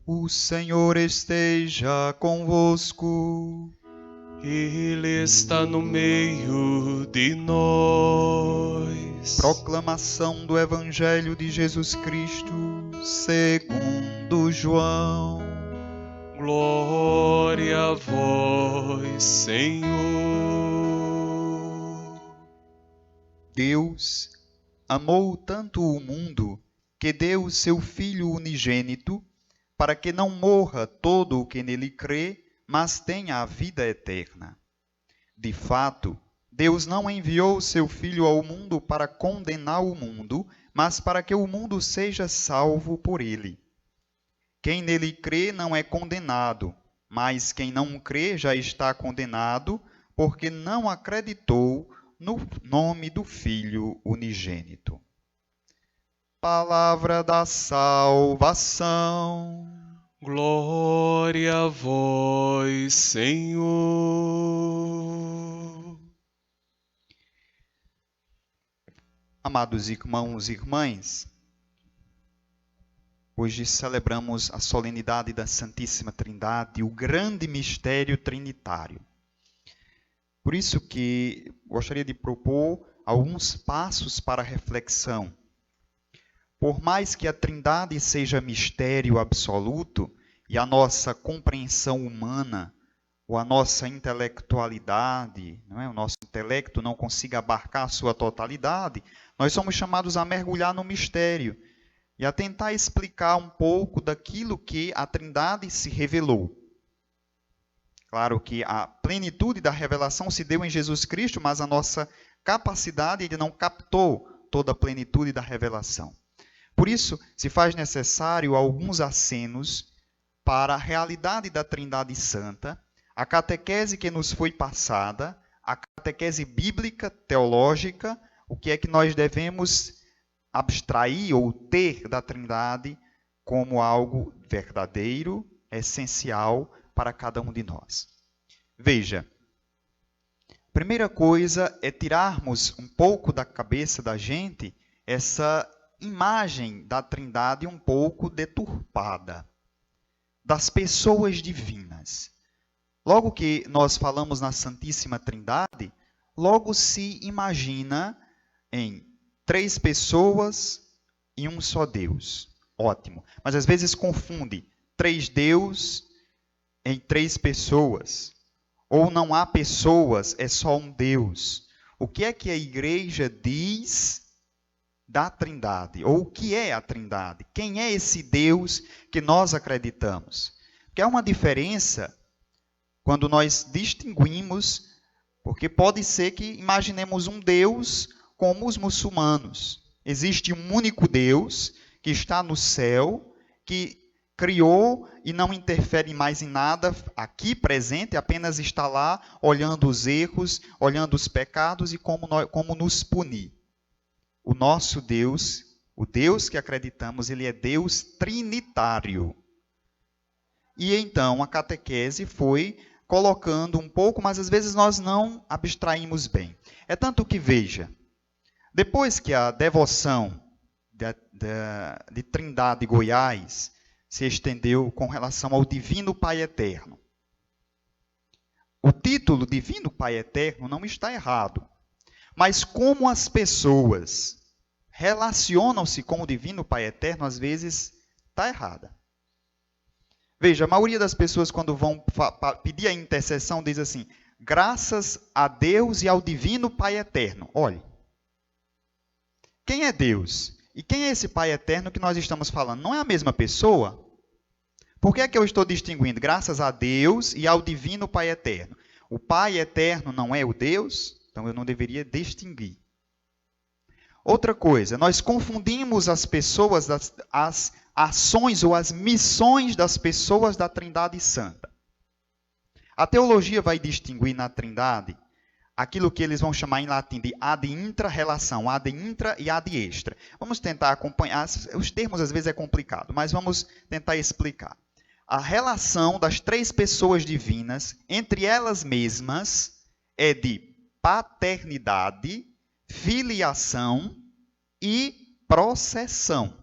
O Senhor esteja convosco. Ele está no meio de nós. Proclamação do Evangelho de Jesus Cristo, segundo João. Glória a vós, Senhor. Deus amou tanto o mundo que deu seu Filho unigênito, para que não morra todo o que nele crê, mas tenha a vida eterna. De fato, Deus não enviou seu Filho ao mundo para condenar o mundo, mas para que o mundo seja salvo por ele. Quem nele crê não é condenado, mas quem não crê já está condenado, porque não acreditou no nome do Filho unigênito. Palavra da salvação. Glória a vós, Senhor. Amados irmãos e irmãs, hoje celebramos a solenidade da Santíssima Trindade, o grande mistério trinitário. Por isso que gostaria de propor alguns passos para a reflexão. Por mais que a Trindade seja mistério absoluto e a nossa compreensão humana ou a nossa intelectualidade, o nosso intelecto não consiga abarcar a sua totalidade, nós somos chamados a mergulhar no mistério e a tentar explicar um pouco daquilo que a Trindade se revelou. Claro que a plenitude da revelação se deu em Jesus Cristo, mas a nossa capacidade ainda não captou toda a plenitude da revelação. Por isso, se faz necessário alguns acenos para a realidade da Trindade Santa, a catequese que nos foi passada, a catequese bíblica, teológica, o que é que nós devemos abstrair ou ter da Trindade como algo verdadeiro, essencial para cada um de nós. Veja, a primeira coisa é tirarmos um pouco da cabeça da gente essa imagem da Trindade um pouco deturpada, das pessoas divinas. Logo que nós falamos na Santíssima Trindade, logo se imagina em 3 pessoas e um só Deus. Ótimo. Mas às vezes confunde 3 deuses em 3 pessoas. Ou não há pessoas, é só um Deus. O que é que a igreja diz da Trindade? Ou o que é a Trindade? Quem é esse Deus que nós acreditamos? Porque há uma diferença quando nós distinguimos, porque pode ser que imaginemos um Deus como os muçulmanos. Existe um único Deus que está no céu, que criou e não interfere mais em nada aqui presente, apenas está lá olhando os erros, olhando os pecados e como nos punir. O nosso Deus, o Deus que acreditamos, ele é Deus trinitário. E então a catequese foi colocando um pouco, mas às vezes nós não abstraímos bem. É tanto que, veja, depois que a devoção de Trindade Goiás se estendeu com relação ao Divino Pai Eterno, o título Divino Pai Eterno não está errado, mas como as pessoas relacionam-se com o Divino Pai Eterno, às vezes está errada. Veja, a maioria das pessoas, quando vão pedir a intercessão, diz assim: graças a Deus e ao Divino Pai Eterno. Olhe, quem é Deus? E quem é esse Pai Eterno que nós estamos falando? Não é a mesma pessoa? Por que é que eu estou distinguindo graças a Deus e ao Divino Pai Eterno? O Pai Eterno não é o Deus? Então eu não deveria distinguir. Outra coisa, nós confundimos as pessoas, as ações ou as missões das pessoas da Trindade Santa. A teologia vai distinguir na Trindade aquilo que eles vão chamar em latim de ad intra relação, ad intra e ad extra. Vamos tentar acompanhar, os termos às vezes é complicado, mas vamos tentar explicar. A relação das 3 pessoas divinas entre elas mesmas é de paternidade, filiação e processão.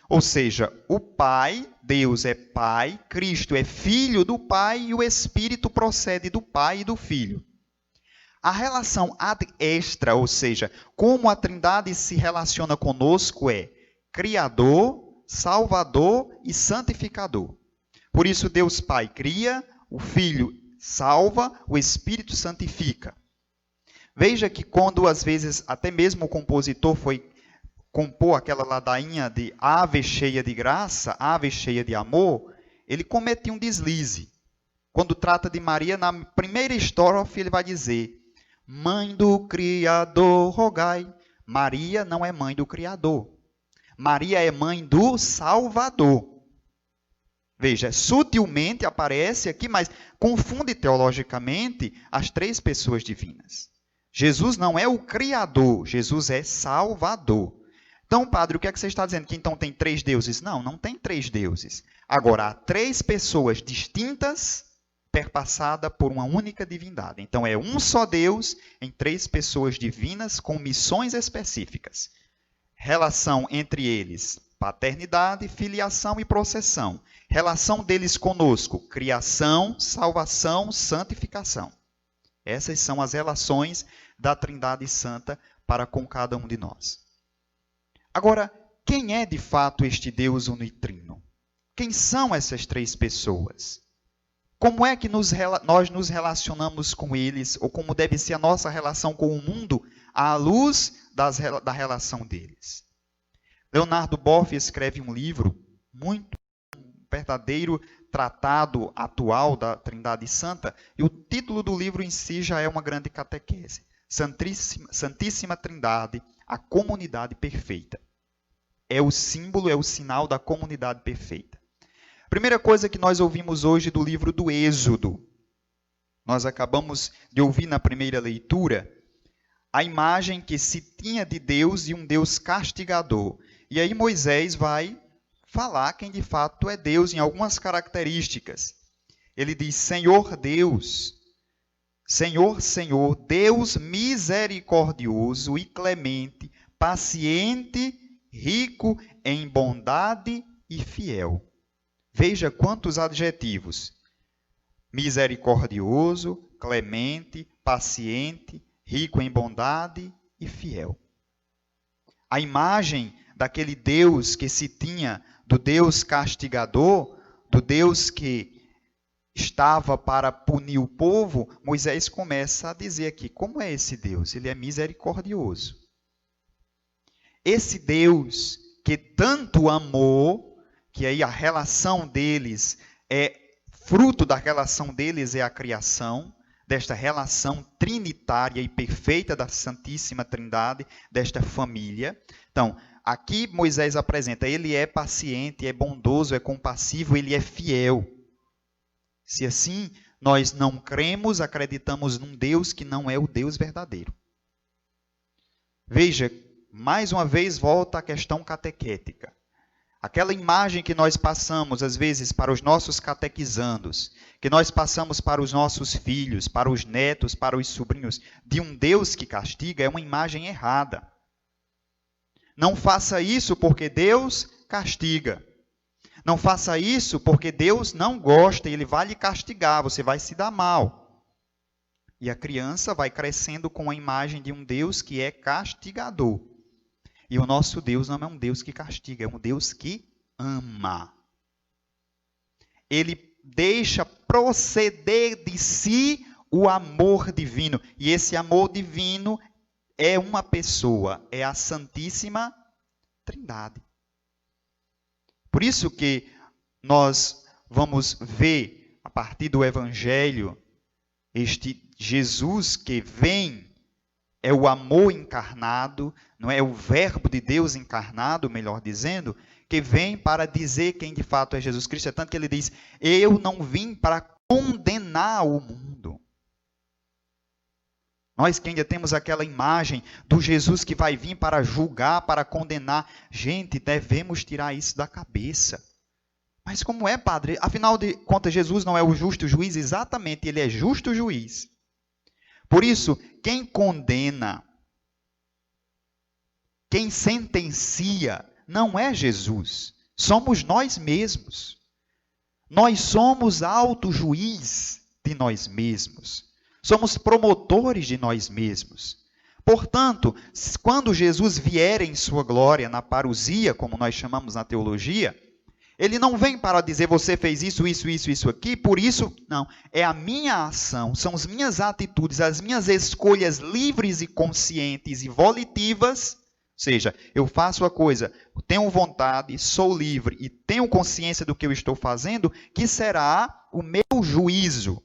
Ou seja, o Pai, Deus é Pai, Cristo é Filho do Pai e o Espírito procede do Pai e do Filho. A relação ad extra, ou seja, como a Trindade se relaciona conosco é Criador, Salvador e Santificador. Por isso, Deus Pai cria, o Filho salva, o Espírito santifica. Veja que quando, às vezes, até mesmo o compositor foi compor aquela ladainha de ave cheia de graça, ave cheia de amor, ele comete um deslize. Quando trata de Maria, na primeira estrofe, ele vai dizer: Mãe do Criador, rogai. Maria não é mãe do Criador. Maria é mãe do Salvador. Veja, sutilmente aparece aqui, mas confunde teologicamente as três pessoas divinas. Jesus não é o Criador, Jesus é Salvador. Então, padre, o que é que você está dizendo? Que então tem três deuses? Não, não tem três deuses. Agora, há três pessoas distintas, perpassadas por uma única divindade. Então, é um só Deus em três pessoas divinas com missões específicas. Relação entre eles, paternidade, filiação e processão. Relação deles conosco, criação, salvação, santificação. Essas são as relações da Trindade Santa para com cada um de nós. Agora, quem é de fato este Deus unitrino? Quem são essas três pessoas? Como é que nós nos relacionamos com eles, ou como deve ser a nossa relação com o mundo à luz da relação deles? Leonardo Boff escreve um livro, um verdadeiro tratado atual da Trindade Santa, e o título do livro em si já é uma grande catequese. Santíssima Trindade, a comunidade perfeita. É o símbolo, é o sinal da comunidade perfeita. Primeira coisa que nós ouvimos hoje do livro do Êxodo. Nós acabamos de ouvir na primeira leitura a imagem que se tinha de Deus e um Deus castigador. E aí Moisés vai falar quem de fato é Deus em algumas características. Ele diz: Senhor Deus, Senhor, Senhor, Deus misericordioso e clemente, paciente, rico em bondade e fiel. Veja quantos adjetivos: misericordioso, clemente, paciente, rico em bondade e fiel. A imagem daquele Deus que se tinha, do Deus castigador, do Deus que estava para punir o povo, Moisés começa a dizer aqui, como é esse Deus? Ele é misericordioso. Esse Deus que tanto amou, que aí a relação deles fruto da relação deles é a criação, desta relação trinitária e perfeita da Santíssima Trindade, desta família. Então, aqui Moisés apresenta, ele é paciente, é bondoso, é compassivo, ele é fiel. Se assim nós não cremos, acreditamos num Deus que não é o Deus verdadeiro. Veja, mais uma vez volta à questão catequética. Aquela imagem que nós passamos, às vezes, para os nossos catequizandos, que nós passamos para os nossos filhos, para os netos, para os sobrinhos, de um Deus que castiga, é uma imagem errada. Não faça isso porque Deus castiga. Não faça isso porque Deus não gosta e Ele vai lhe castigar, você vai se dar mal. E a criança vai crescendo com a imagem de um Deus que é castigador. E o nosso Deus não é um Deus que castiga, é um Deus que ama. Ele deixa proceder de si o amor divino. E esse amor divino é uma pessoa, é a Santíssima Trindade. Por isso que nós vamos ver, a partir do Evangelho, este Jesus que vem, é o amor encarnado, não é o verbo de Deus encarnado, melhor dizendo, que vem para dizer quem de fato é Jesus Cristo. É tanto que ele diz, eu não vim para condenar o mundo. Nós que ainda temos aquela imagem do Jesus que vai vir para julgar, para condenar. Gente, devemos tirar isso da cabeça. Mas como é, padre? Afinal de contas, Jesus não é o justo juiz? Exatamente, ele é justo juiz. Por isso, quem condena, quem sentencia, não é Jesus. Somos nós mesmos. Nós somos auto-juiz de nós mesmos. Somos promotores de nós mesmos. Portanto, quando Jesus vier em sua glória, na parousia, como nós chamamos na teologia, ele não vem para dizer você fez isso aqui, por isso, não. É a minha ação, são as minhas atitudes, as minhas escolhas livres e conscientes e volitivas. Ou seja, eu faço a coisa, tenho vontade, sou livre e tenho consciência do que eu estou fazendo, que será o meu juízo.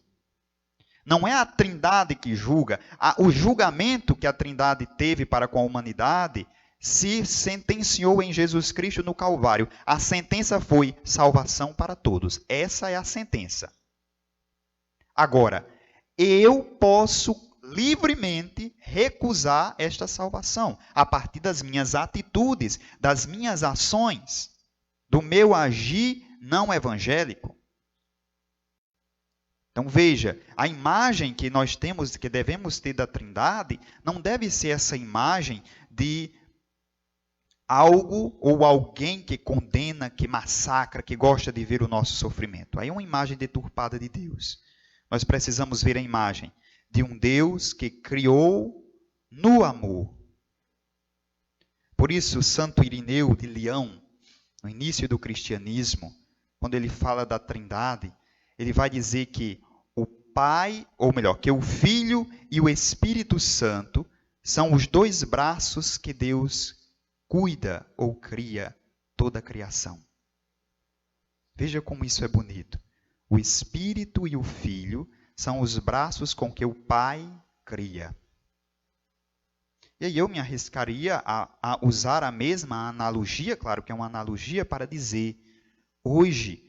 Não é a Trindade que julga. O julgamento que a Trindade teve para com a humanidade se sentenciou em Jesus Cristo no Calvário. A sentença foi salvação para todos. Essa é a sentença. Agora, eu posso livremente recusar esta salvação a partir das minhas atitudes, das minhas ações, do meu agir não evangélico. Então veja, a imagem que nós temos, que devemos ter da Trindade, não deve ser essa imagem de algo ou alguém que condena, que massacra, que gosta de ver o nosso sofrimento. Aí é uma imagem deturpada de Deus. Nós precisamos ver a imagem de um Deus que criou no amor. Por isso, Santo Irineu de Leão, no início do cristianismo, quando ele fala da Trindade, ele vai dizer que o Pai, ou melhor, que o Filho e o Espírito Santo são os dois braços que Deus cuida ou cria toda a criação. Veja como isso é bonito. O Espírito e o Filho são os braços com que o Pai cria. E aí eu me arriscaria a usar a mesma analogia, claro que é uma analogia para dizer, hoje,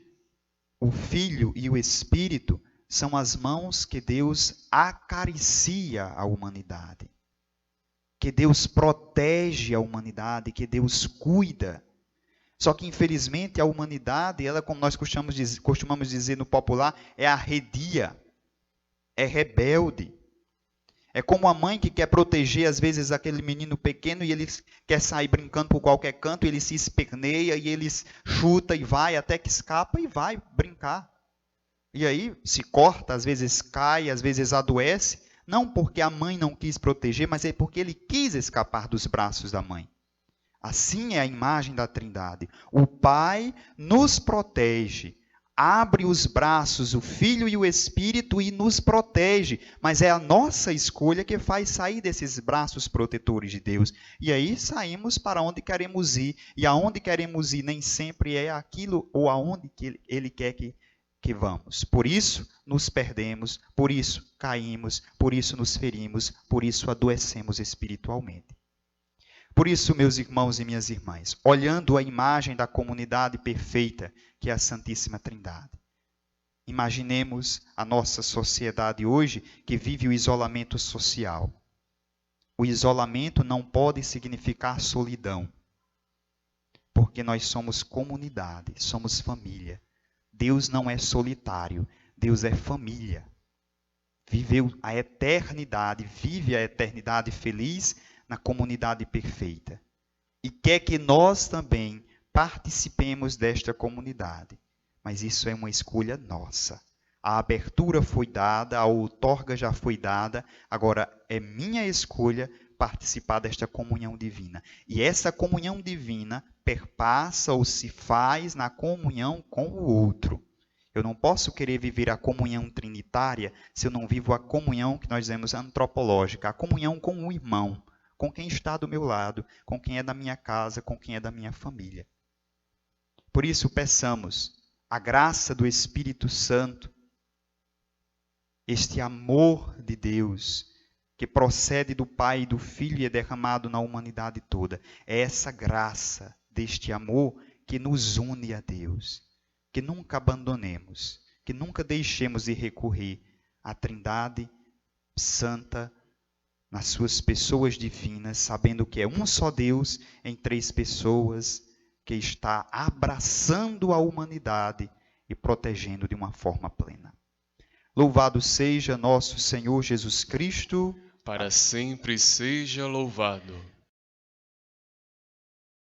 o Filho e o Espírito são as mãos que Deus acaricia a humanidade, que Deus protege a humanidade, que Deus cuida. Só que, infelizmente, a humanidade, ela, como nós costumamos dizer no popular, é arredia, é rebelde. É como a mãe que quer proteger, às vezes, aquele menino pequeno e ele quer sair brincando por qualquer canto, ele se esperneia e ele chuta e vai até que escapa e vai brincar. E aí se corta, às vezes cai, às vezes adoece, não porque a mãe não quis proteger, mas é porque ele quis escapar dos braços da mãe. Assim é a imagem da Trindade. O Pai nos protege, abre os braços, o Filho e o Espírito, e nos protege. Mas é a nossa escolha que faz sair desses braços protetores de Deus. E aí saímos para onde queremos ir. E aonde queremos ir nem sempre é aquilo ou aonde que Ele quer que vamos. Por isso nos perdemos, por isso caímos, por isso nos ferimos, por isso adoecemos espiritualmente. Por isso, meus irmãos e minhas irmãs, olhando a imagem da comunidade perfeita, que é a Santíssima Trindade, imaginemos a nossa sociedade hoje que vive o isolamento social. O isolamento não pode significar solidão, porque nós somos comunidade, somos família. Deus não é solitário, Deus é família. Viveu a eternidade, vive a eternidade feliz na comunidade perfeita. E quer que nós também participemos desta comunidade. Mas isso é uma escolha nossa. A abertura foi dada, a outorga já foi dada, agora é minha escolha participar desta comunhão divina. E essa comunhão divina perpassa ou se faz na comunhão com o outro. Eu não posso querer viver a comunhão trinitária se eu não vivo a comunhão que nós dizemos antropológica, a comunhão com o irmão, com quem está do meu lado, com quem é da minha casa, com quem é da minha família. Por isso, peçamos a graça do Espírito Santo, este amor de Deus, que procede do Pai e do Filho e é derramado na humanidade toda. É essa graça deste amor que nos une a Deus. Que nunca abandonemos, que nunca deixemos de recorrer à Trindade Santa, nas suas pessoas divinas, sabendo que é um só Deus em três pessoas, que está abraçando a humanidade e protegendo de uma forma plena. Louvado seja nosso Senhor Jesus Cristo. Para sempre seja louvado.